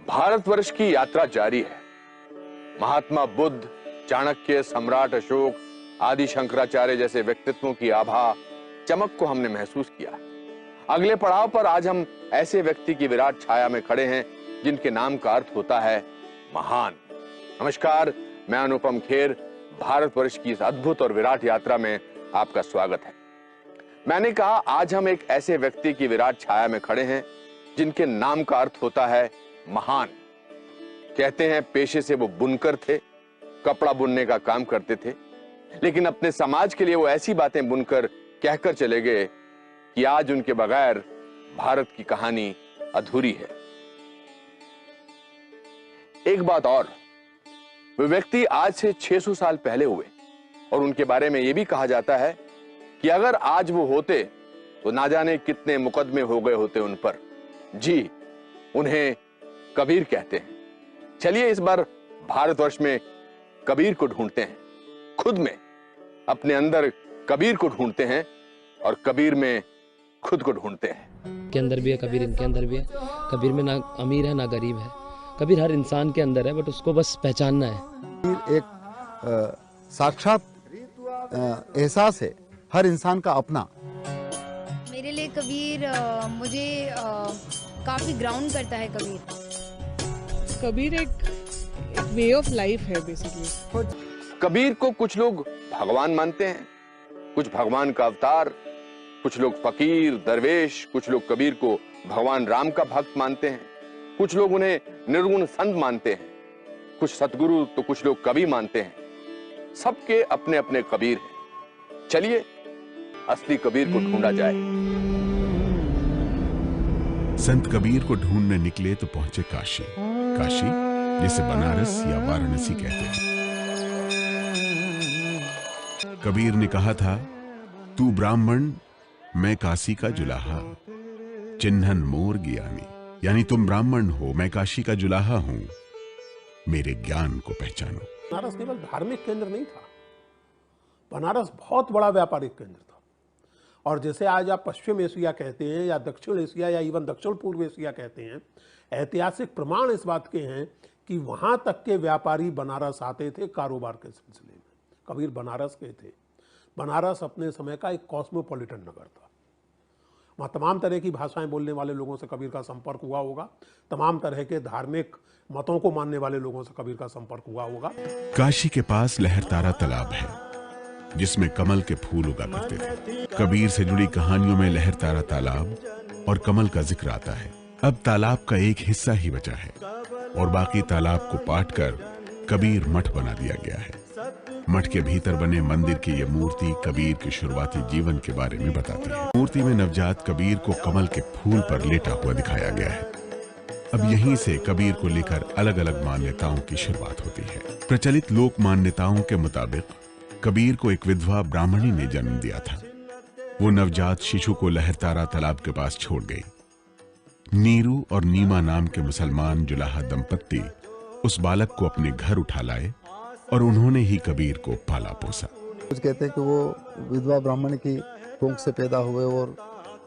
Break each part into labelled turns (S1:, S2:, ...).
S1: भारतवर्ष की यात्रा जारी है। महात्मा बुद्ध, चाणक्य, सम्राट अशोक, आदि शंकराचार्य जैसे व्यक्तित्वों की आभा, चमक को हमने महसूस किया। अगले पड़ाव पर आज हम ऐसे व्यक्ति की विराट छाया में खड़े हैं जिनके नाम का अर्थ होता है महान। नमस्कार, मैं अनुपम खेर। भारतवर्ष की इस अद्भुत और विराट यात्रा में आपका स्वागत है। मैंने कहा आज हम एक ऐसे व्यक्ति की विराट छाया में खड़े हैं जिनके नाम का अर्थ होता है महान। कहते हैं पेशे से वो बुनकर थे, कपड़ा बुनने का काम करते थे, लेकिन अपने समाज के लिए वो ऐसी बातें बुनकर कहकर चले गए कि आज उनके बगैर भारत की कहानी अधूरी है। एक बात और, वे व्यक्ति आज से 600 साल पहले हुए और उनके बारे में यह भी कहा जाता है कि अगर आज वो होते तो ना जाने कितने मुकदमे हो गए होते उन पर। जी, उन्हें कबीर कहते हैं। चलिए इस बार भारतवर्ष में कबीर को ढूंढते हैं, खुद में, अपने अंदर कबीर को ढूंढते हैं और कबीर में खुद को ढूंढते हैं।
S2: के अंदर भी है कबीर, इनके अंदर भी है कबीर। में ना अमीर है ना गरीब है, कबीर हर इंसान के अंदर है, बट उसको बस पहचानना है।
S3: कबीर एक साक्षात एहसास है, हर इंसान का अपना।
S4: मेरे लिए कबीर मुझे काफी ग्राउंड करता है।
S5: कबीर एक वे ऑफ लाइफ है बेसिकली।
S1: कबीर को कुछ लोग भगवान मानते हैं, कुछ भगवान का अवतार, कुछ लोग फकीर, दरवेश, कुछ लोग कबीर को भगवान राम का भक्त मानते हैं, कुछ लोग उन्हें निर्गुण संत मानते हैं, कुछ सतगुरु तो कुछ लोग कवि मानते हैं। सबके अपने अपने कबीर हैं। चलिए असली कबीर को ढूंढा जाए।
S6: संत कबीर को ढूंढने निकले तो पहुंचे काशी। काशी जिसे बनारस या वाराणसी कहते हैं। कबीर ने कहा था, तू ब्राह्मण मैं काशी का जुलाहा, चिन्हन मोर ज्ञानी। यानी तुम ब्राह्मण हो, मैं काशी का जुलाहा हूं, मेरे ज्ञान को पहचानो।
S7: बनारस केवल धार्मिक केंद्र नहीं था, बनारस बहुत बड़ा व्यापारिक केंद्र था। और जैसे आज आप पश्चिम एशिया कहते हैं या दक्षिण एशिया या इवन दक्षिण पूर्व एशिया कहते हैं, ऐतिहासिक प्रमाण इस बात के हैं कि वहां तक के व्यापारी बनारस आते थे कारोबार के सिलसिले में। कबीर बनारस के थे। बनारस अपने समय का एक कॉस्मोपॉलिटन नगर था। वहाँ तमाम तरह की भाषाएं बोलने वाले लोगों से कबीर का संपर्क हुआ होगा, तमाम तरह के धार्मिक मतों को मानने वाले लोगों से कबीर का संपर्क हुआ होगा।
S6: काशी के पास लहरतारा तालाब है जिसमें कमल के फूल उगा करते थे। कबीर से जुड़ी कहानियों में लहरतारा तालाब और कमल का जिक्र आता है। अब तालाब का एक हिस्सा ही बचा है और बाकी तालाब को पाटकर कबीर मठ बना दिया गया है। मठ के भीतर बने मंदिर की यह मूर्ति कबीर के शुरुआती जीवन के बारे में बताती है। मूर्ति में नवजात कबीर को कमल के फूल पर लेटा हुआ दिखाया गया है। अब यहीं से कबीर को लेकर अलग अलग मान्यताओं की शुरुआत होती है। प्रचलित लोक मान्यताओं के मुताबिक कबीर को एक विधवा ब्राह्मणी ने जन्म दिया था। वो नवजात शिशु को लहरतारा तालाब के पास छोड़ गई। नीरू और नीमा नाम के मुसलमान जुलाहा दंपत्ति उस बालक को अपने घर उठा लाए और उन्होंने ही कबीर को पाला पोसा।
S3: कुछ कहते हैं कि वो विधवा ब्राह्मण की कोख से पैदा हुए और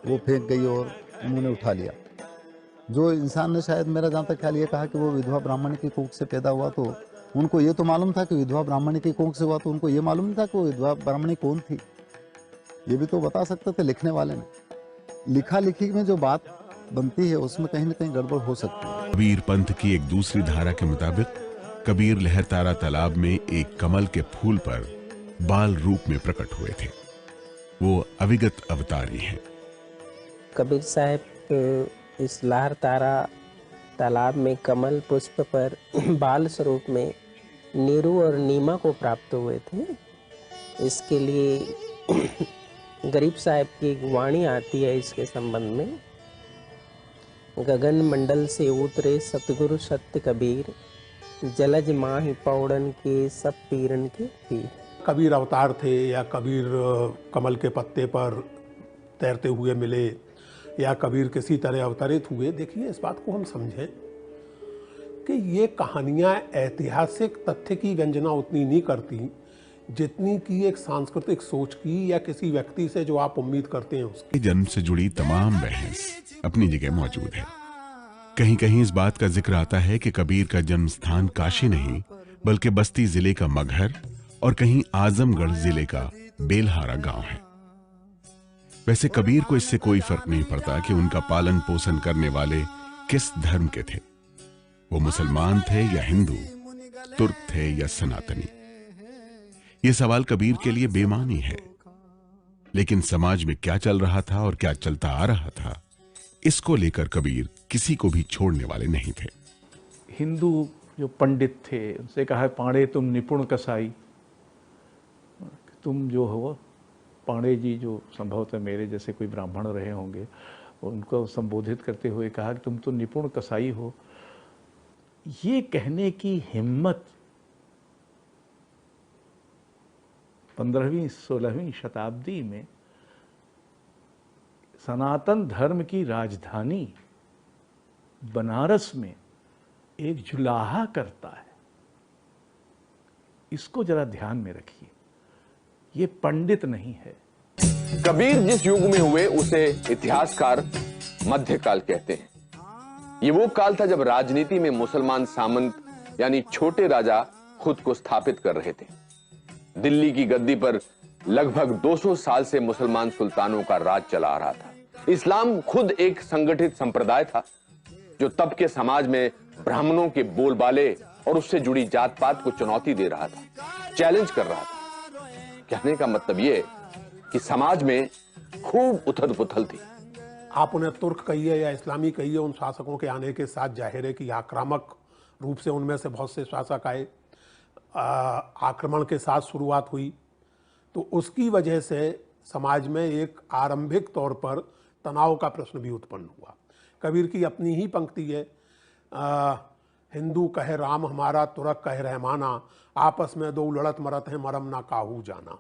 S3: वो फेंक गई और उन्होंने उठा लिया। जो इंसान ने, शायद मेरा जहाँ तक ख्याल ये कहा कि वो विधवा ब्राह्मण की कोख से पैदा हुआ, तो उनको ये तो मालूम था कि विधवा ब्राह्मणी की कोख से हुआ, तो उनको ये मालूम नहीं था कि वो विधवा ब्राह्मणी कौन थी। ये भी तो बता सकते थे लिखने वाले ने। लिखा लिखी में जो बात बनती है उसमें कहीं ना कहीं गड़बड़ हो सकती है।
S6: कबीर पंथ की एक दूसरी धारा के मुताबिक कबीर लहरतारा तालाब में एक कमल के फूल पर बाल रूप में प्रकट हुए थे। वो अविगत अवतारी हैं।
S8: कबीर साहब इस लहरतारा तालाब में कमल पुष्प पर बाल स्वरूप में नीरू और नीमा को प्राप्त हुए थे। इसके लिए गरीब साहब की एक वाणी आती है इसके संबंध में। गगन मंडल से उतरे सतगुरु सत्य कबीर, जलज माही पौड़न के सब पीरन के पीर।
S7: कबीर अवतार थे या कबीर कमल के पत्ते पर तैरते हुए मिले या कबीर किसी तरह अवतरित हुए। देखिए, इस बात को हम समझें कि ये कहानियाँ ऐतिहासिक तथ्य की व्यंजना उतनी नहीं करती जितनी की एक सांस्कृतिक सोच की या किसी व्यक्ति से जो आप उम्मीद करते हैं उसकी।
S6: जन्म से जुड़ी तमाम बहस अपनी जगह मौजूद है। कहीं कहीं इस बात का जिक्र आता है कि कबीर का जन्म स्थान काशी नहीं बल्कि बस्ती जिले का मगहर और कहीं आजमगढ़ जिले का बेलहारा गांव है। वैसे कबीर को इससे कोई फर्क नहीं पड़ता कि उनका पालन पोषण करने वाले किस धर्म के थे, वो मुसलमान थे या हिंदू, तुर्क थे या सनातनी। यह सवाल कबीर के लिए बेमानी है, लेकिन समाज में क्या चल रहा था और क्या चलता आ रहा था, इसको लेकर कबीर किसी को भी छोड़ने वाले नहीं थे।
S9: हिंदू जो पंडित थे उनसे कहा, पांडे तुम निपुण कसाई, तुम जो हो पांडे जी, जो संभवतः मेरे जैसे कोई ब्राह्मण रहे होंगे, उनको संबोधित करते हुए कहा कि तुम तो निपुण कसाई हो। ये कहने की हिम्मत 15वीं-16वीं शताब्दी में सनातन धर्म की राजधानी बनारस में एक जुलाहा करता है। इसको जरा ध्यान में रखिए, ये पंडित नहीं है।
S1: कबीर जिस युग में हुए उसे इतिहासकार मध्यकाल कहते हैं। ये वो काल था जब राजनीति में मुसलमान सामंत यानी छोटे राजा खुद को स्थापित कर रहे थे। दिल्ली की गद्दी पर लगभग 200 साल से मुसलमान सुल्तानों का राज चला आ रहा था। इस्लाम खुद एक संगठित संप्रदाय था जो तब के समाज में ब्राह्मणों के बोलबाले और उससे जुड़ी जात पात को चुनौती दे रहा था, चैलेंज कर रहा था। कहने का मतलब यह कि समाज में खूब उथल पुथल थी।
S7: आप उन्हें तुर्क कहिए या इस्लामी कहिए, उन शासकों के आने के साथ जाहिर है कि आक्रामक रूप से उनमें से बहुत से शासक आए, आक्रमण के साथ शुरुआत हुई। तो उसकी वजह से समाज में एक आरंभिक तौर पर तनाव का प्रश्न भी उत्पन्न हुआ। कबीर की अपनी ही पंक्ति है, हिंदू कहे राम हमारा, तुर्क कहे रहमाना, आपस में दो लड़त मरत है, मरम ना काहू जाना।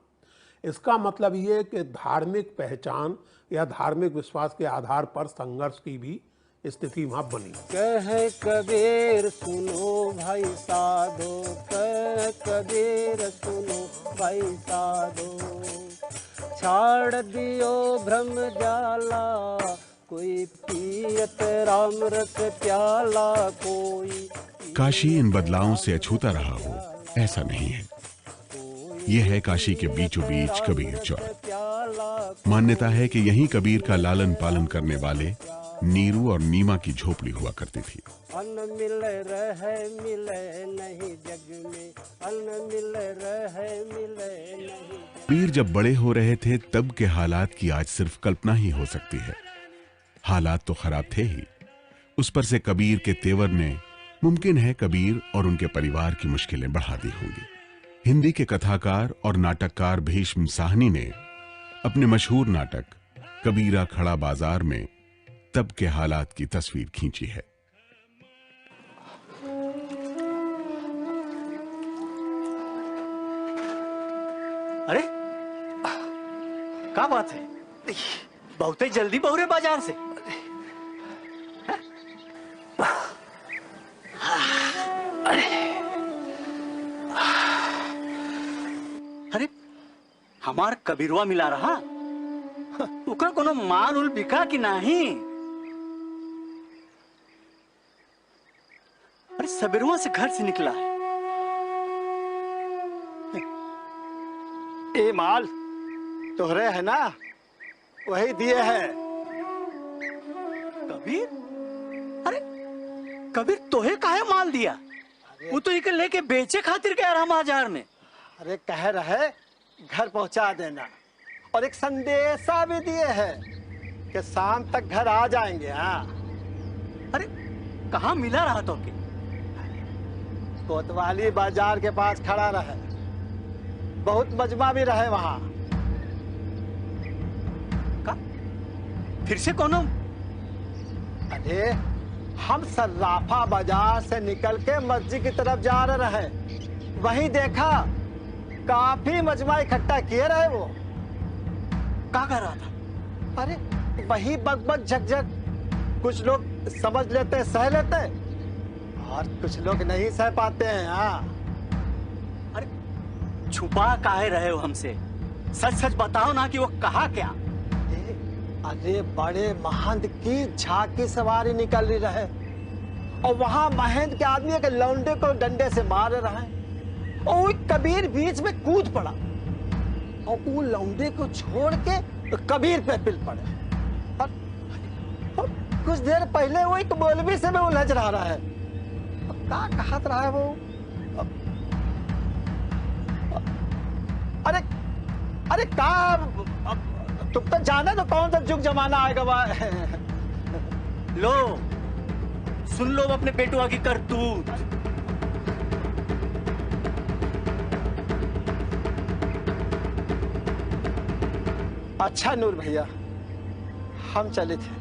S7: इसका मतलब ये कि धार्मिक पहचान या धार्मिक विश्वास के आधार पर संघर्ष की भी स्थिति वहां बनी।
S8: कह कबीर सुनो भाई साधो, कह कबीर सुनो भाई साधो, छाड़ दियो भ्रम जाला, कोई पियत राम रस प्याला, कोई।
S6: काशी इन बदलावों से अछूता रहा हो ऐसा नहीं है। यह है काशी के बीचों बीच कबीर चौक। मान्यता है कि यहीं कबीर का लालन पालन करने वाले नीरू और नीमा की झोपड़ी हुआ करती थी।
S8: अन्न मिले रहे मिले नहीं जग में, अन्न मिले रहे मिले नहीं।
S6: कबीर जब बड़े हो रहे थे तब के हालात की आज सिर्फ कल्पना ही हो सकती है। हालात तो खराब थे ही, उस पर से कबीर के तेवर ने मुमकिन है कबीर और उनके परिवार की मुश्किलें बढ़ा दी होंगी। हिंदी के कथाकार और नाटककार भीष्म साहनी ने अपने मशहूर नाटक कबीरा खड़ा बाजार में तब के हालात की तस्वीर खींची है।
S10: अरे क्या बात है, बहुत ही जल्दी बहुरे बाजार से। अरे हमार कबीरवा मिला रहा, उका कोनो माल उल बिका कि नहीं? अरे सबेरवा से घर से निकला है।
S11: ये माल तोहरे है ना, वही दिए है।
S10: कबीर? अरे कबीर तोहे काहे माल दिया? वो तो इके लेके बेचे खातिर गया रहा बाजार में।
S11: अरे कह रहे घर पहुंचा देना, और एक संदेशा भी दिए है कि शाम तक घर आ जाएंगे। हाँ।
S10: अरे कहाँ मिला रहा तो के?
S11: कोतवाली बाजार के पास खड़ा रहे, बहुत मजमा भी रहे वहां।
S10: का? फिर से कोनो?
S11: अरे हम सर्राफा बाजार से निकल के मस्जिद की तरफ जा रहे, वहीं देखा काफी मजमा इकट्ठा किए रहे। वो
S10: क्या कर रहा था?
S11: अरे वही बक झकझक, कुछ लोग समझ लेते सह लेते और कुछ लोग नहीं सह पाते हैं। हाँ।
S10: अरे छुपा काहे रहे हो हमसे? सच सच बताओ ना कि वो कहा क्या?
S11: अरे बड़े महंत की झांकी सवारी निकल रही रहे, और वहां महेंद्र के आदमी एक लौंडे को डंडे से मार रहा है और वो कबीर बीच में कूद पड़ा और वो लौंडे को छोड़ के कबीर पे पिल पड़े। और कुछ देर पहले वो एक मौलवी से में उलझ रहा है। क्या कहत रहा है वो? अरे अरे का तुम तो जाना तो कौन सा जुग जमाना आएगा वह।
S10: लो सुन लो अपने बेटुआ की करतूत।
S11: अच्छा नूर भैया, हम चले थे।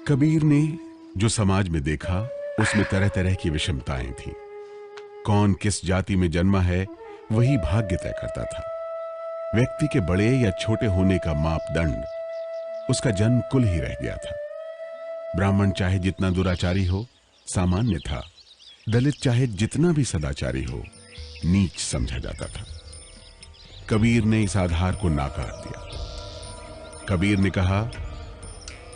S6: कबीर ने जो समाज में देखा उसमें तरह तरह की विषमताएं थी। कौन किस जाति में जन्मा है वही भाग्य तय करता था। व्यक्ति के बड़े या छोटे होने का मापदंड उसका जन्म कुल ही रह गया था। ब्राह्मण चाहे जितना दुराचारी हो सामान्य था, दलित चाहे जितना भी सदाचारी हो नीच समझा जाता था। कबीर ने इस आधार को नाकार दिया। कबीर ने कहा,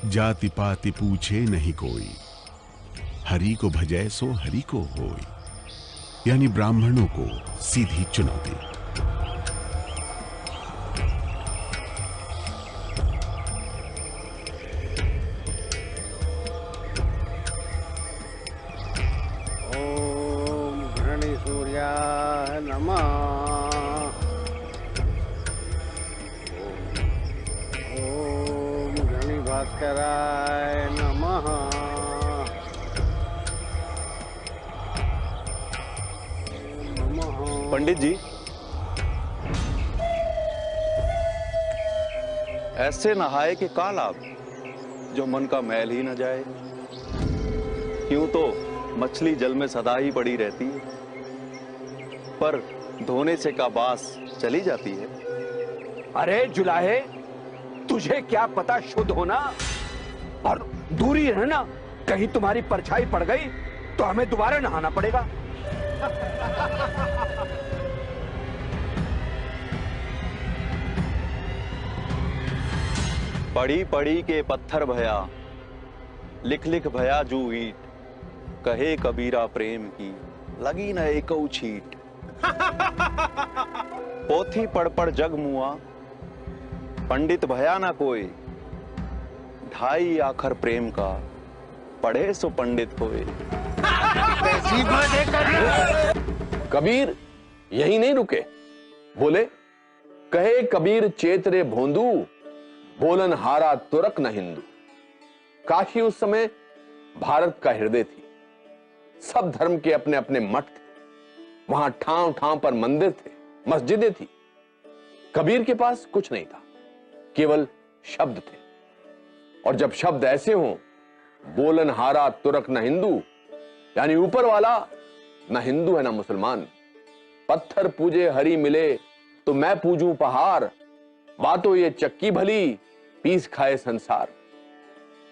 S6: जाति पाति पूछे नहीं कोई, हरि को भजै सो हरि को होई। यानी ब्राह्मणों को सीधी चुनौती।
S12: ओम घृणी सूर्याय नमः। ओम घृणी भास्कराय नमः।
S13: पंडित जी, ऐसे नहाए कि का लाभ जो मन का मैल ही न जाए। क्यों तो मछली जल में सदा ही पड़ी रहती है, पर धोने से का बास चली जाती है।
S14: अरे जुलाहे, तुझे क्या पता शुद्ध होना और दूरी रहना। कहीं तुम्हारी परछाई पड़ गई तो हमें दोबारा नहाना पड़ेगा।
S13: पड़ी पड़ी के पत्थर भया, लिख लिख भया जू ईट। कहे कबीरा प्रेम की लगी न एकौ छीट। पोथी पढ़ पढ़ जग मुआ, पंडित भया ना कोई। ढाई आखर प्रेम का पढ़े सो पंडित होए।
S1: कबीर यही नहीं रुके, बोले, कहे कबीर चेतरे भोंदू, बोलन हारा तुरक न हिंदू। काशी उस समय भारत का हृदय थी। सब धर्म के अपने अपने मठ थे। वहां ठाव ठाव पर मंदिर थे, मस्जिदें थी। कबीर के पास कुछ नहीं था, केवल शब्द थे। और जब शब्द ऐसे हों, बोलन हारा तुरक न हिंदू, यानी ऊपर वाला न हिंदू है ना मुसलमान। पत्थर पूजे हरि मिले तो मैं पूजूं पहाड़। बातों ये चक्की भली पीस खाए संसार।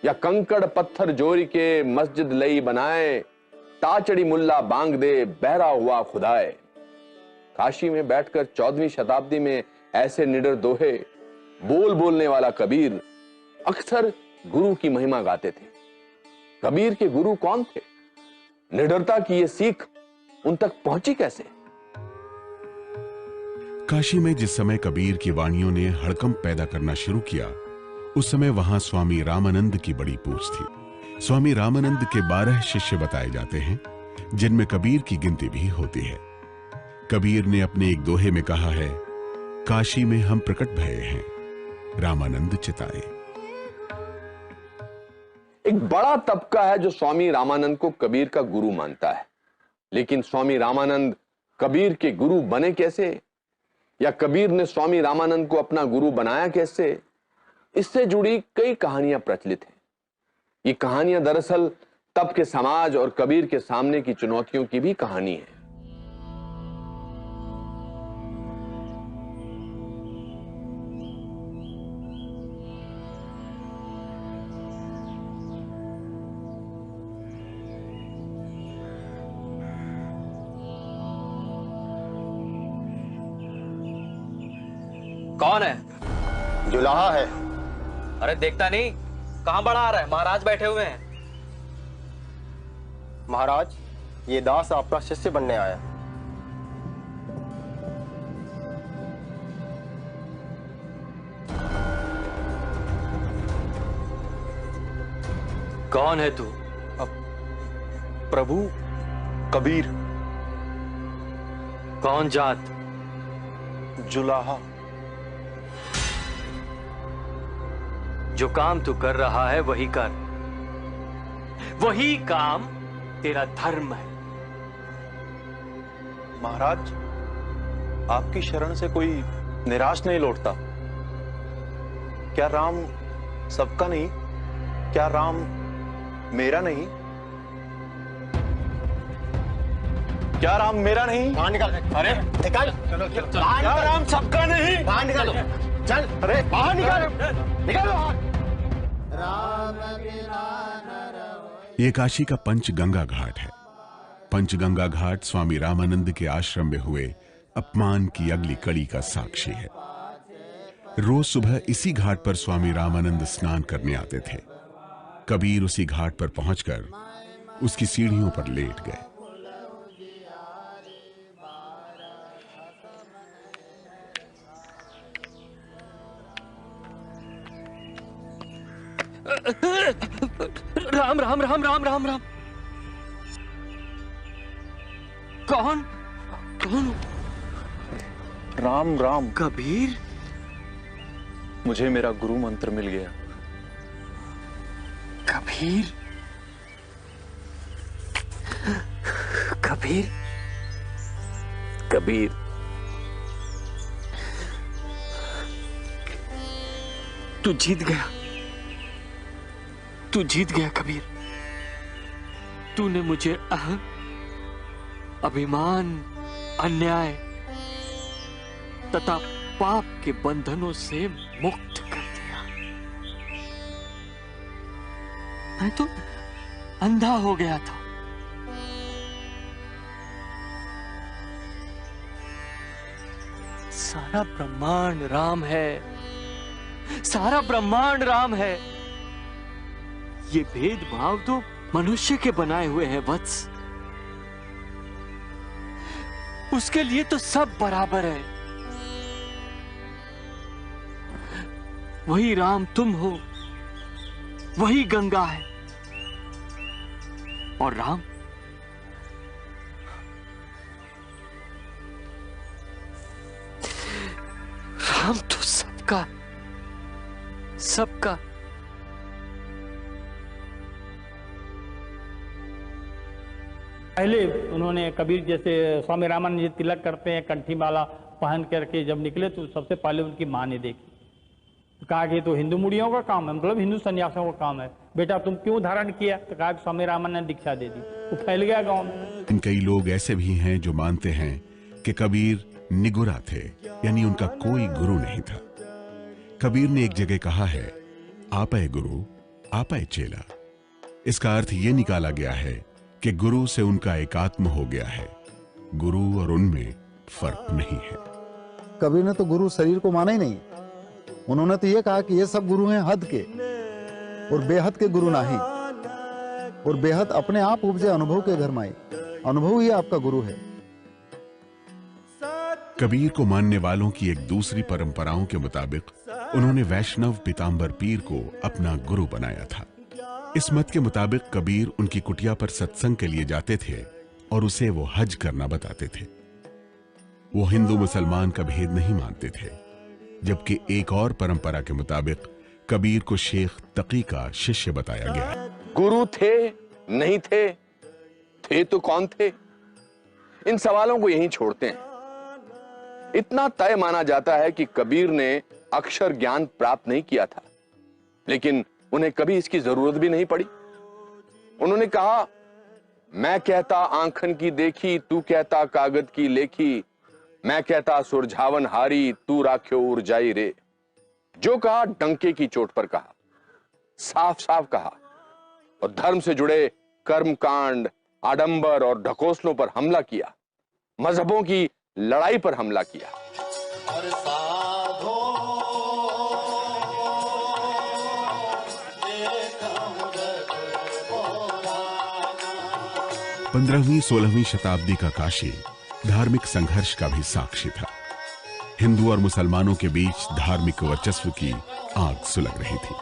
S1: या कंकड़ पत्थर जोरी के मस्जिद लई बनाए। ताचड़ी मुल्ला बांग दे बहरा हुआ खुदाए। काशी में बैठकर 14वीं शताब्दी में ऐसे निडर दोहे बोल बोलने वाला कबीर अक्सर गुरु की महिमा गाते थे। कबीर के गुरु कौन थे? निडरता की ये सीख उन तक पहुंची कैसे?
S6: काशी में जिस समय कबीर की वाणियों ने हड़कंप पैदा करना शुरू किया, उस समय वहां स्वामी रामानंद की बड़ी पूछ थी। स्वामी रामानंद के 12 शिष्य बताए जाते हैं, जिनमें कबीर की गिनती भी होती है। कबीर ने अपने एक दोहे में कहा है, काशी में हम प्रकट भये हैं, रामानंद चिताए।
S1: एक बड़ा तबका है जो स्वामी रामानंद को कबीर का गुरु मानता है। लेकिन स्वामी रामानंद कबीर के गुरु बने कैसे, या कबीर ने स्वामी रामानंद को अपना गुरु बनाया कैसे, इससे जुड़ी कई कहानियां प्रचलित हैं। ये कहानियां दरअसल तब के समाज और कबीर के सामने की चुनौतियों की भी कहानी है।
S10: कौन है?
S11: जुलाहा है।
S15: अरे देखता नहीं, कहाँ बढ़ा आ रहा है? महाराज बैठे हुए हैं।
S16: महाराज, ये दास आपका शिष्य बनने आया।
S15: कौन है तू?
S13: प्रभु, कबीर।
S15: कौन जात?
S13: जुलाहा।
S15: जो काम तू कर रहा है वही कर। वही काम तेरा धर्म है।
S13: महाराज, आपकी शरण से कोई निराश नहीं लौटता। क्या राम सबका नहीं? क्या राम मेरा नहीं? क्या राम मेरा नहीं?
S11: बाहर निकाल।
S13: अरे
S11: निकाल।
S13: चलो चलो।
S11: क्या
S13: राम सबका नहीं?
S11: बाहर निकालो। चल, अरे बाहर निकाल। निकालो बाहर।
S6: ये काशी का पंचगंगा घाट है। पंचगंगा घाट स्वामी रामानंद के आश्रम में हुए अपमान की अगली कड़ी का साक्षी है। रोज सुबह इसी घाट पर स्वामी रामानंद स्नान करने आते थे। कबीर उसी घाट पर पहुंचकर उसकी सीढ़ियों पर लेट गए।
S15: राम राम राम राम राम राम। कौन कौन?
S13: राम राम।
S15: कबीर?
S13: मुझे मेरा गुरु मंत्र मिल गया।
S15: कबीर? कबीर? कबीर? तू जीत गया। तू जीत गया कबीर। तूने मुझे अभिमान, अन्याय तथा पाप के बंधनों से मुक्त कर दिया। मैं तो अंधा हो गया था। सारा ब्रह्मांड राम है। सारा ब्रह्मांड राम है। ये भेदभाव तो मनुष्य के बनाए हुए हैं वत्स। उसके लिए तो सब बराबर है। वही राम तुम हो, वही गंगा है, और राम तो सबका सबका।
S17: पहले उन्होंने कबीर जैसे स्वामी रामानंद जी तिलक करते हैं, कंठी माला पहन करके जब निकले तो सबसे पहले उनकी माँ ने देखी। कहा कि तो हिंदू मुड़ियों का काम है, मतलब हिंदू सन्यासियों का काम है, बेटा तुम क्यों धारण किया? तो कहा कि स्वामी रामानंद ने दीक्षा दे दी। तो फैल गया गांव में।
S6: कई लोग ऐसे भी हैं जो मानते हैं कि कबीर निगुरा थे, यानी उनका कोई गुरु नहीं था। कबीर ने एक जगह कहा है, आपय गुरु आपय चेला। इसका अर्थ ये निकाला गया है कि गुरु से उनका एकात्म हो गया है। गुरु और उनमें फर्क नहीं है।
S3: कबीर ने तो गुरु शरीर को माना ही नहीं। उन्होंने तो ये कहा कि ये सब गुरु हैं हद के, और बेहद के गुरु नहीं। और बेहद अपने आप उपजे अनुभव के घर में, अनुभव ही आपका गुरु है।
S6: कबीर को मानने वालों की एक दूसरी परंपराओं के मुताबिक उन्होंने वैष्णव पीताम्बर पीर को अपना गुरु बनाया था। इस मत के मुताबिक कबीर उनकी कुटिया पर सत्संग के लिए जाते थे और उसे वो हज करना बताते थे। वो हिंदू मुसलमान का भेद नहीं मानते थे, जबकि एक और परंपरा के मुताबिक कबीर को शेख तकी का शिष्य बताया गया।
S1: गुरु थे नहीं थे तो कौन थे? इन सवालों को यहीं छोड़ते हैं। इतना तय माना जाता है कि कबीर ने अक्षर ज्ञान प्राप्त नहीं किया था, लेकिन उन्हें कभी इसकी जरूरत भी नहीं पड़ी। उन्होंने कहा, मैं कहता आंखन की देखी, तू कहता कागज की लेखी, मैं कहता सुरझावन हारी, तू राख्यो उर्जाई रे। जो कहा डंके की चोट पर कहा, साफ साफ कहा, और धर्म से जुड़े कर्मकांड, आडंबर और ढकोसलों पर हमला किया, मजहबों की लड़ाई पर हमला किया।
S6: 15वीं-16वीं शताब्दी का काशी धार्मिक संघर्ष का भी साक्षी था। हिंदू और मुसलमानों के बीच धार्मिक वर्चस्व की आग सुलग रही थी।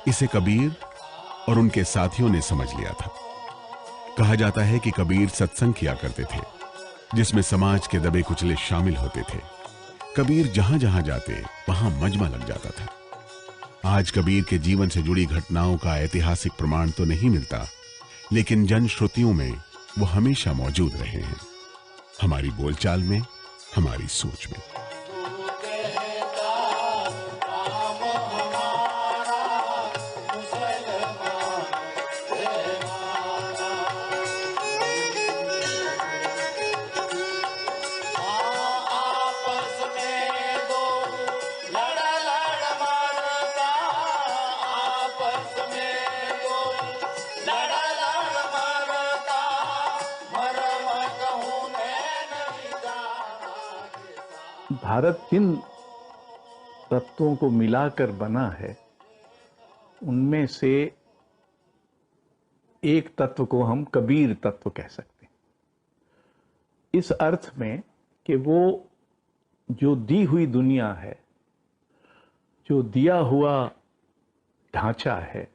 S6: इसे कबीर और उनके साथियों ने समझ लिया था। कहा जाता है कि कबीर सत्संग किया करते थे, जिसमें समाज के दबे कुचले शामिल होते थे। कबीर जहां जहां जाते वहां मजमा लग जाता था। आज कबीर के जीवन से जुड़ी घटनाओं का ऐतिहासिक प्रमाण तो नहीं मिलता, लेकिन जनश्रुतियों में वो हमेशा मौजूद रहे हैं, हमारी बोलचाल में, हमारी सोच में।
S9: भारत जिन तत्वों को मिलाकर बना है, उनमें से एक तत्व को हम कबीर तत्व कह सकते हैं, इस अर्थ में कि वो जो दी हुई दुनिया है, जो दिया हुआ ढांचा है,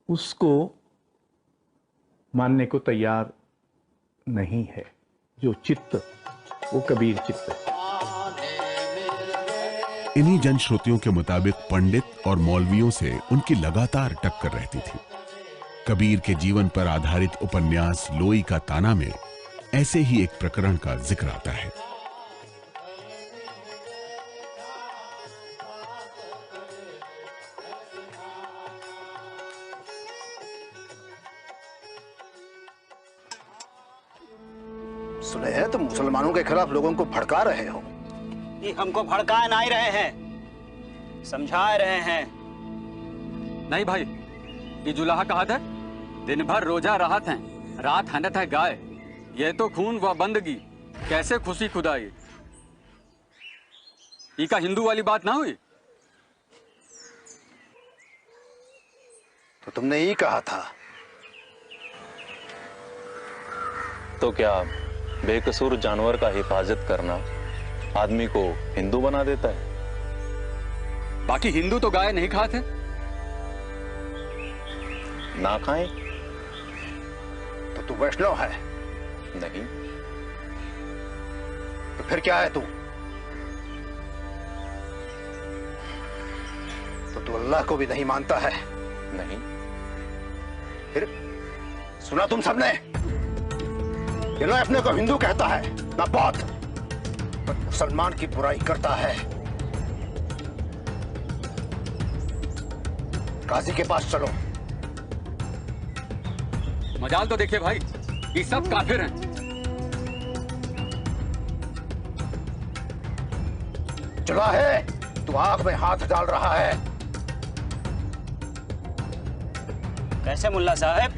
S9: उसको मानने को तैयार नहीं है। जो चित्त, वो कबीर चित्त है।
S6: इन्हीं जनश्रुतियों के मुताबिक पंडित और मौलवियों से उनकी लगातार टक्कर रहती थी। कबीर के जीवन पर आधारित उपन्यास लोई का ताना में ऐसे ही एक प्रकरण का जिक्र आता है।
S18: सुने हैं तुम मुसलमानों के खिलाफ लोगों को भड़का रहे हो।
S10: ये हमको भड़का नहीं रहे हैं, समझा रहे हैं।
S19: नहीं भाई, ये जुलाहा कहा था, दिन भर रोजा राहत हैं, रात हनत है गाय। ये तो खून व बंदगी, कैसे खुशी खुदाई। ये का हिंदू वाली बात ना हुई?
S18: तो तुमने ही कहा था।
S13: तो क्या बेकसूर जानवर का हिफाजत करना आदमी को हिंदू बना देता है?
S19: बाकी हिंदू तो गाय नहीं खाते।
S13: ना खाएं
S18: तो तू वैष्णव है?
S13: नहीं।
S18: तो फिर क्या है तू? तो तू अल्लाह को भी नहीं मानता है?
S13: नहीं।
S18: फिर सुना तुम सबने, ये ना अपने को हिंदू कहता है ना बौद्ध, पर मुसलमान की बुराई करता है। काजी के पास चलो।
S19: मजाल तो देखिए भाई, ये सब काफिर हैं।
S18: चला है, तू आग में हाथ डाल रहा है।
S10: कैसे मुल्ला साहब?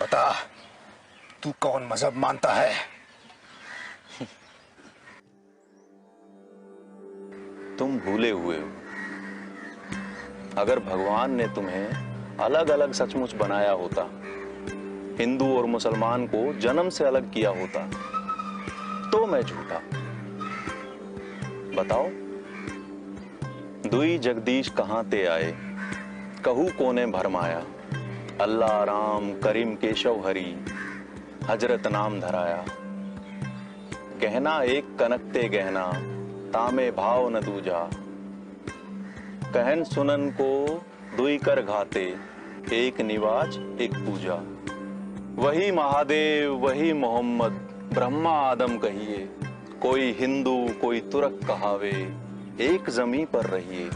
S18: बता, तू कौन मजहब मानता है?
S13: तुम भूले हुए हो। अगर भगवान ने तुम्हें अलग अलग सचमुच बनाया होता, हिंदू और मुसलमान को जन्म से अलग किया होता, तो मैं झूठा। बताओ, दुई जगदीश कहां ते आए, कहू कोने भरमाया। अल्लाह राम करीम केशव हरि, हजरत नाम धराया। गहना एक कनकते गहना, तामे भाव न दूजा। कहन सुनन को दुई कर घाते, एक निवाज एक पूजा। वही महादेव वही मोहम्मद, ब्रह्मा आदम कहिए। कोई हिंदू कोई तुर्क कहावे, एक जमी पर रहिए।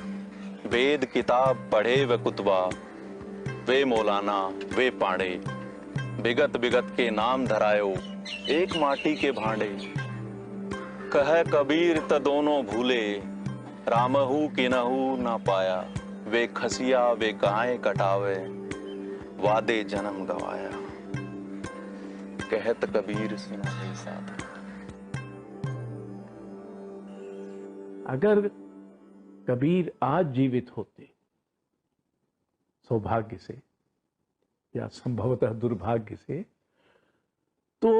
S13: वेद किताब पढ़े व कुतबा, वे मौलाना वे पांडे। बिगत बिगत के नाम धरायो, एक माटी के भांडे। कह कबीर त दोनों भूले, रामहू किनहू ना पाया। वे खसिया वे गाय कटावे, वादे जन्म गवाया। कहत कबीर सुनावे साधु।
S9: अगर कबीर आज जीवित होते, सौभाग्य से या संभवतः दुर्भाग्य से, तो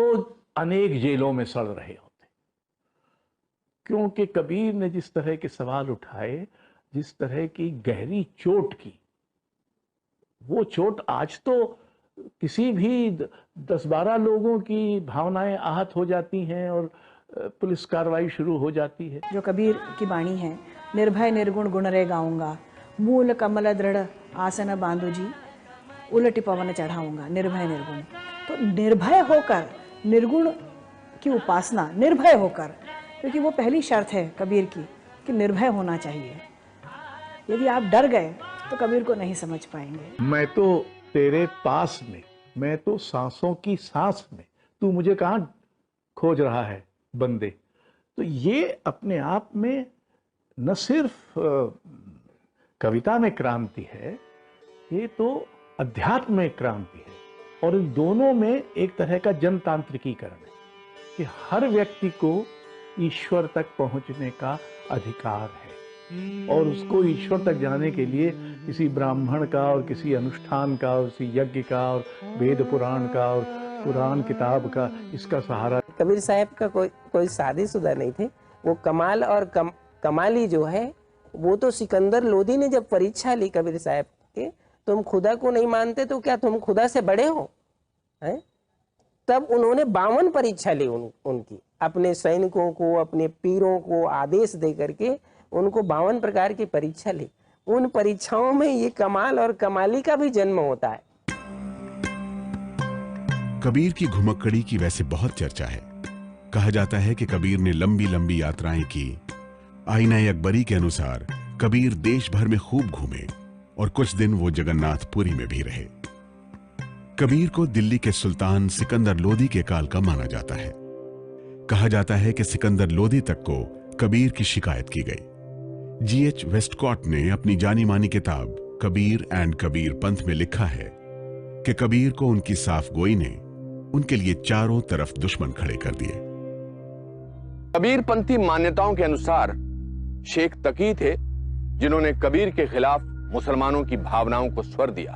S9: अनेक जेलों में सड़ रहे होते, क्योंकि कबीर ने जिस तरह के सवाल उठाए, जिस तरह की गहरी चोट की, वो चोट आज तो किसी भी 10-12 लोगों की भावनाएं आहत हो जाती हैं और पुलिस कार्रवाई शुरू हो जाती है।
S20: जो कबीर की वाणी है, निर्भय निर्गुण गुण रे गाऊंगा, मूल कमल दृढ़ आसन बांधु जी, उलट पवन चढ़ाऊंगा, निर्भय निर्गुण। तो निर्भय होकर, निर्गुण की उपासना, निर्भय होकर, क्योंकि वो पहली शर्त है कबीर की कि निर्भय होना चाहिए। यदि आप डर गए तो कबीर को नहीं समझ पाएंगे।
S9: मैं तो तेरे पास में, मैं तो सांसों की सांस में, तू मुझे कहाँ खोज रहा है बंदे। तो ये अपने आप में न सिर्फ कविता में क्रांति है, ये तो अध्यात्म में क्रांति है। और इन दोनों में एक तरह का जनतांत्रिकीकरण है कि हर व्यक्ति को ईश्वर तक पहुंचने का अधिकार है, और उसको ईश्वर तक जाने के लिए किसी ब्राह्मण का और किसी अनुष्ठान का और किसी यज्ञ का और वेद पुराण का और पुराण किताब का, इसका सहारा।
S8: कबीर साहब का कोई शादीशुदा नहीं थे। वो कमाल और कमाली जो है, वो तो सिकंदर लोधी ने जब परीक्षा ली कबीर साहब के, तुम खुदा को नहीं मानते तो क्या तुम खुदा से बड़े हो, हैं? तब उन्होंने 52 परीक्षा ली उनकी, अपने सैनिकों को, अपने पीरों को आदेश दे करके उनको 52 प्रकार की परीक्षा ली। उन परीक्षाओं में ये कमाल और कमाली का भी जन्म होता है।
S6: कबीर की घुमक्कड़ी की वैसे बहुत चर्चा है। कहा जाता है कि कबीर ने लंबी लंबी यात्राएं की। आईना अकबरी के अनुसार कबीर देश भर में खूब घूमे और कुछ दिन वो जगन्नाथपुरी में भी रहे। कबीर को दिल्ली के सुल्तान सिकंदर लोदी के काल का माना जाता है। कहा जाता है कि सिकंदर लोदी तक को कबीर की शिकायत की गई। G.H. वेस्टकॉट ने अपनी जानी मानी किताब कबीर एंड कबीर पंथ में लिखा है कि कबीर को उनकी साफ गोई ने उनके लिए चारों तरफ दुश्मन खड़े कर दिए।
S1: कबीर पंथी मान्यताओं के अनुसार शेख तकी थे जिन्होंने कबीर के खिलाफ मुसलमानों की भावनाओं को स्वर दिया।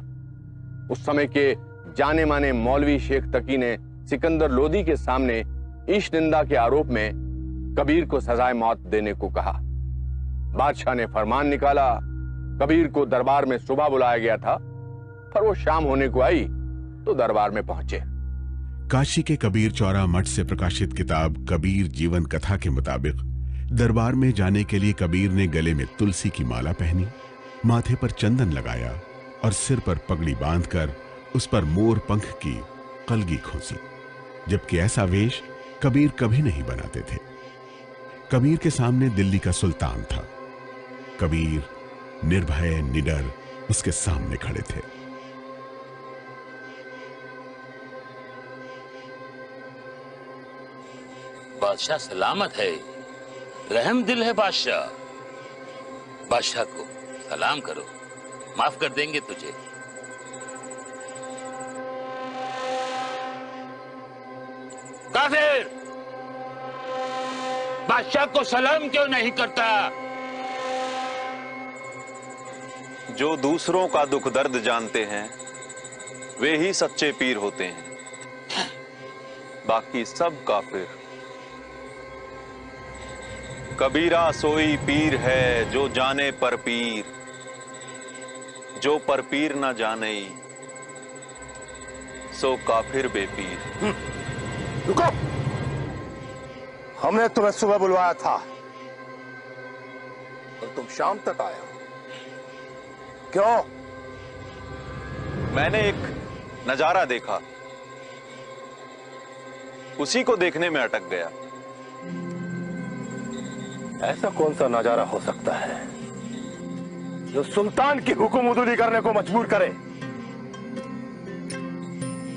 S1: उस समय के जाने माने मौलवी शेख तकी ने सिकंदर लोदी के सामने ईश निंदा के आरोप में कबीर को सजाए मौत देने को कहा। बादशाह ने फरमान निकाला। कबीर को दरबार में सुबह बुलाया गया था, पर वो शाम होने को आई तो दरबार में पहुंचे।
S6: काशी के कबीर चौरा मठ से प्रकाशित किताब कबीर जीवन कथा के मुताबिक दरबार में जाने के लिए कबीर ने गले में तुलसी की माला पहनी, माथे पर चंदन लगाया और सिर पर पगड़ी बांधकर उस पर मोर पंख की कलगी खोसी, जबकि ऐसा वेश कबीर कभी नहीं बनाते थे। कबीर के सामने दिल्ली का सुल्तान था। कबीर निर्भय निडर उसके सामने खड़े थे।
S21: बादशाह सलामत है, रहम दिल है बादशाह। बादशाह को सलाम करो, माफ कर देंगे तुझे। काफिर, बादशाह को सलाम क्यों नहीं करता?
S13: जो दूसरों का दुख दर्द जानते हैं वे ही सच्चे पीर होते हैं, बाकी सब काफिर। कबीरा सोई पीर है जो जाने पर पीर, जो पर पीर ना जाने सो काफिर बेपीर।
S18: रुको, हमने तुम्हें सुबह बुलवाया था और तुम शाम तक आए हो, क्यों?
S13: मैंने एक नजारा देखा, उसी को देखने में अटक गया।
S18: ऐसा कौन सा नजारा हो सकता है जो सुल्तान की हुक्मउदुली करने को मजबूर करे?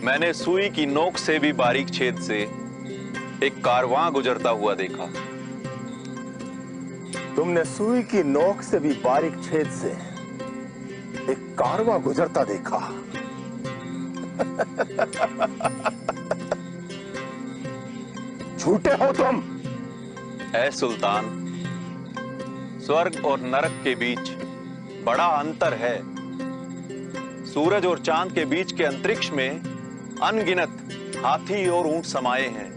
S13: मैंने सुई की नोक से भी बारीक छेद से एक कारवां गुजरता हुआ देखा।
S18: तुमने सुई की नोक से भी बारीक छेद से एक कारवां गुजरता देखा? झूठे हो तुम।
S13: ऐ सुल्तान, स्वर्ग और नरक के बीच बड़ा अंतर है। सूरज और चांद के बीच के अंतरिक्ष में अनगिनत हाथी और ऊंट समाये हैं,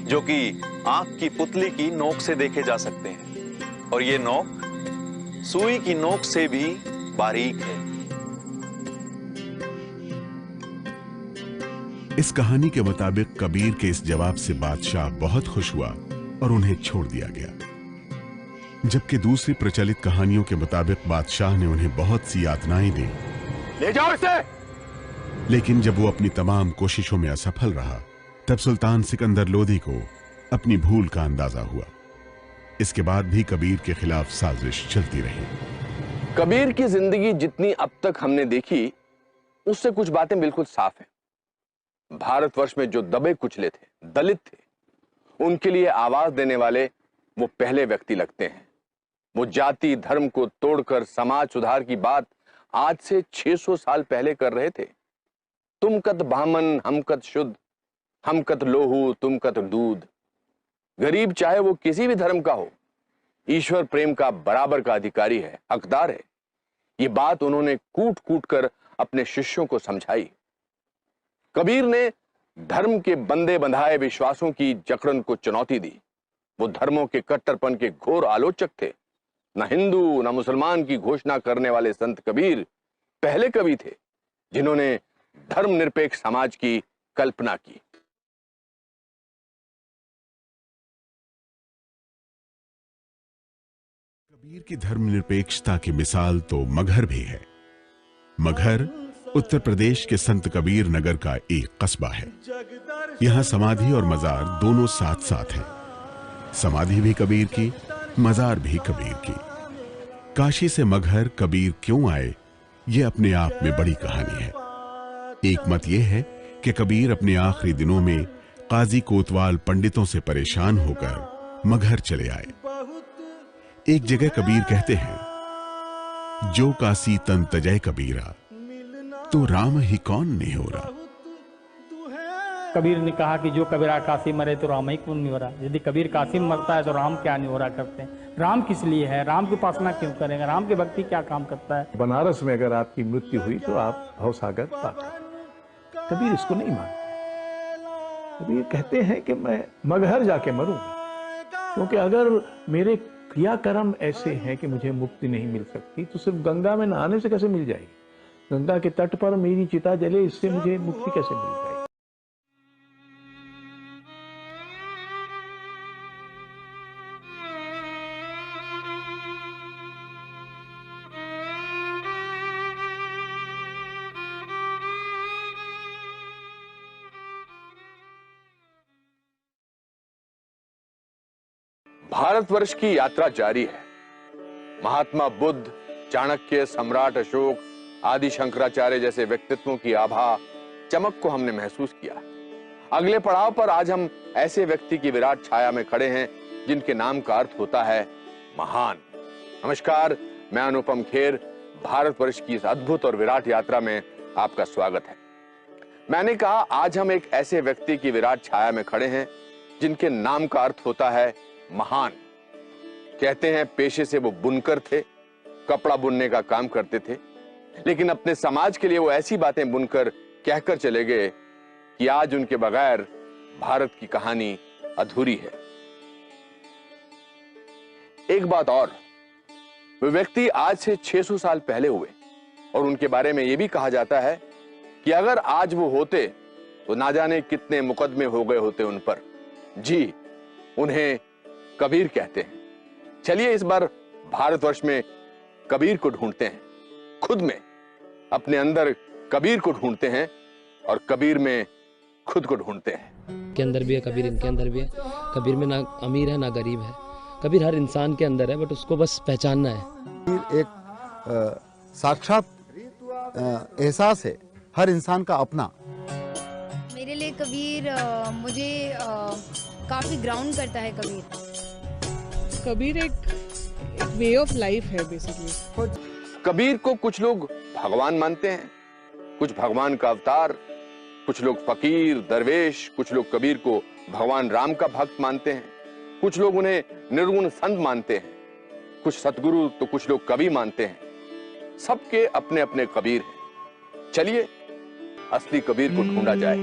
S13: जो कि आंख की पुतली की नोक से देखे जा सकते हैं, और ये नोक सुई की नोक से भी बारीक है।
S6: इस कहानी के मुताबिक कबीर के इस जवाब से बादशाह बहुत खुश हुआ और उन्हें छोड़ दिया गया, जबकि दूसरी प्रचलित कहानियों के मुताबिक बादशाह ने उन्हें बहुत सी यातनाएं दी।
S18: ले जाओ इसे।
S6: लेकिन जब वो अपनी तमाम कोशिशों में असफल रहा, तब सुल्तान सिकंदर लोधी को अपनी भूल का अंदाजा हुआ। इसके बाद भी कबीर के खिलाफ साजिश चलती रही।
S1: कबीर की जिंदगी जितनी अब तक हमने देखी, उससे कुछ बातें बिल्कुल साफ हैं। भारतवर्ष में जो दबे कुचले थे, दलित थे, उनके लिए आवाज देने वाले वो पहले व्यक्ति लगते हैं। वो जाति धर्म को तोड़कर समाज सुधार की बात आज से 600 साल पहले कर रहे थे। तुम कत ब्राह्मण हम कत शुद्ध, हम कत लोहू तुम कत दूध। गरीब चाहे वो किसी भी धर्म का हो, ईश्वर प्रेम का बराबर का अधिकारी है, हकदार है। ये बात उन्होंने कूट कूट कर अपने शिष्यों को समझाई। कबीर ने धर्म के बंधे बंधाए विश्वासों की जकड़न को चुनौती दी। वो धर्मों के कट्टरपन के घोर आलोचक थे। न हिंदू न मुसलमान की घोषणा करने वाले संत कबीर पहले कवि थे, जिन्होंने धर्मनिरपेक्ष समाज की कल्पना की।
S6: कबीर की धर्मनिरपेक्षता की मिसाल तो मगहर भी है। मगहर उत्तर प्रदेश के संत कबीर नगर का एक कस्बा है। यहाँ समाधि और मजार दोनों साथ साथ हैं। समाधि भी कबीर की, मजार भी कबीर की। काशी से मगहर कबीर क्यों आए, ये अपने आप में बड़ी कहानी है। एक मत यह है कि कबीर अपने आखिरी दिनों में काजी कोतवाल पंडितों से परेशान होकर मगहर चले आए। एक जगह कबीर कहते हैं, जो काशी तन तजय कबीरा, तो राम ही कौन नहीं हो रहा।
S17: कबीर ने कहा कि जो कबीरा काशी मरे तो राम ही क्यों नहीं हो रहा। यदि कबीर काशी में मरता है तो राम क्या नहीं हो रहा करते हैं। राम किस लिए है, राम की उपासना क्यों करेंगे, राम की भक्ति क्या काम करता है।
S9: बनारस में अगर आपकी मृत्यु हुई तो आप भवसागर पार। कबीर इसको नहीं मानते। कबीर कहते हैं कि मैं मगहर जाके मरूंगा, क्योंकि अगर मेरे क्रियाकर्म ऐसे हैं कि मुझे मुक्ति नहीं मिल सकती, तो सिर्फ गंगा में नहाने से कैसे मिल जाएगी। गंगा के तट पर मेरी चिता जले, इससे मुझे मुक्ति कैसे मिल जाएगी।
S1: भारतवर्ष की यात्रा जारी है। महात्मा बुद्ध, चाणक्य, सम्राट अशोक, आदि शंकराचार्य जैसे व्यक्तित्वों की आभा, चमक को हमने महसूस किया। अगले पड़ाव पर आज हम ऐसे व्यक्ति की विराट छाया में खड़े हैं, जिनके नाम का अर्थ होता है महान। नमस्कार, मैं अनुपम खेर। भारतवर्ष की इस अद्भुत और विराट यात्रा में आपका स्वागत है। मैंने कहा, आज हम एक ऐसे व्यक्ति की विराट छाया में खड़े हैं, जिनके नाम का अर्थ होता है महान। कहते हैं पेशे से वो बुनकर थे, कपड़ा बुनने का काम करते थे, लेकिन अपने समाज के लिए वो ऐसी बातें बुनकर कहकर चले गए कि आज उनके बगैर भारत की कहानी अधूरी है। एक बात और, वे व्यक्ति आज से 600 साल पहले हुए, और उनके बारे में यह भी कहा जाता है कि अगर आज वो होते तो ना जाने कितने मुकदमे हो गए होते उन पर। जी, उन्हें कबीर कहते हैं। चलिए इस बार भारतवर्ष में कबीर को ढूंढते हैं, खुद में, अपने अंदर कबीर को ढूंढते हैं और कबीर में खुद को ढूंढते हैं।
S2: के अंदर भी है कबीर, इनके अंदर भी है कबीर। में ना अमीर है ना गरीब है, कबीर हर इंसान के अंदर है, बट उसको बस पहचानना है।
S3: कबीर एक साक्षात एहसास है, हर इंसान का अपना।
S4: मेरे लिए कबीर मुझे काफी ग्राउंड करता है।
S5: कबीर एक वे ऑफ लाइफ है बेसिकली।
S1: कबीर को कुछ लोग भगवान मानते हैं, कुछ भगवान का अवतार, कुछ लोग फकीर, दरवेश, कुछ लोग कबीर को भगवान राम का भक्त मानते हैं, कुछ लोग उन्हें निर्गुण संत मानते हैं, कुछ सतगुरु तो कुछ लोग कवि मानते हैं। सबके अपने अपने कबीर हैं। चलिए असली कबीर को ढूंढा जाए।